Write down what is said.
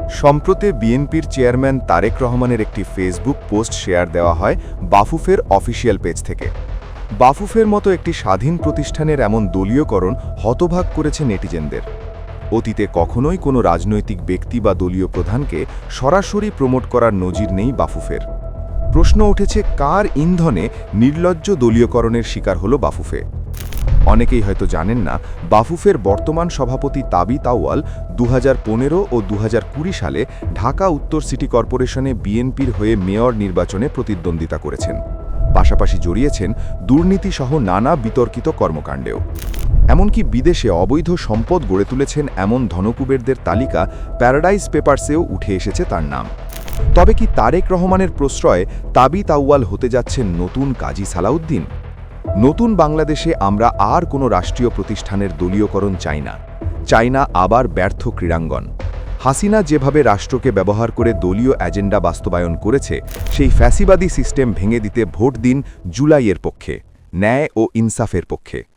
সম্প্রতি বিএনপির চেয়ারম্যান তারেক রহমানের একটি ফেসবুক পোস্ট শেয়ার দেওয়া হয় বাফুফের অফিসিয়াল পেজ থেকে। বাফুফের মতো একটি স্বাধীন প্রতিষ্ঠানের এমন দলীয়করণ হতবাক করেছে নেটিজেনদের। অতীতে কখনোই কোনো রাজনৈতিক ব্যক্তি বা দলীয় প্রধানকে সরাসরি প্রমোট করার নজির নেই বাফুফের। প্রশ্ন উঠেছে, কার ইন্ধনে নির্লজ্জ দলীয়করণের শিকার হলো বাফুফে? অনেকেই হয়তো জানেন না, বাফুফের বর্তমান সভাপতি তাবিথ আউয়াল 2015 ও 2020 সালে ঢাকা উত্তর সিটি কর্পোরেশনে বিএনপির হয়ে মেয়র নির্বাচনে প্রতিদ্বন্দ্বিতা করেছেন। পাশাপাশি জড়িয়েছেন দুর্নীতিসহ নানা বিতর্কিত কর্মকাণ্ডেও। এমনকি বিদেশে অবৈধ সম্পদ গড়ে তুলেছেন এমন ধনকুবেরদের তালিকা প্যারাডাইজ পেপারসেও উঠে এসেছে তার নাম। তবে কি তারেক রহমানের প্রশ্রয়ে তাবিথ আউয়াল হতে যাচ্ছেন নতুন কাজী সালাউদ্দিন? নতুন বাংলাদেশে আমরা আর কোনো রাষ্ট্রীয় প্রতিষ্ঠানের দলীয়করণ চাই না। চাই না আবার ব্যর্থ ক্রীড়াঙ্গন। হাসিনা যেভাবে রাষ্ট্রকে ব্যবহার করে দলীয় এজেন্ডা বাস্তবায়ন করেছে, সেই ফ্যাসিবাদী সিস্টেম ভেঙে দিতে ভোট দিন জুলাইয়ের পক্ষে, ন্যায় ও ইনসাফের পক্ষে।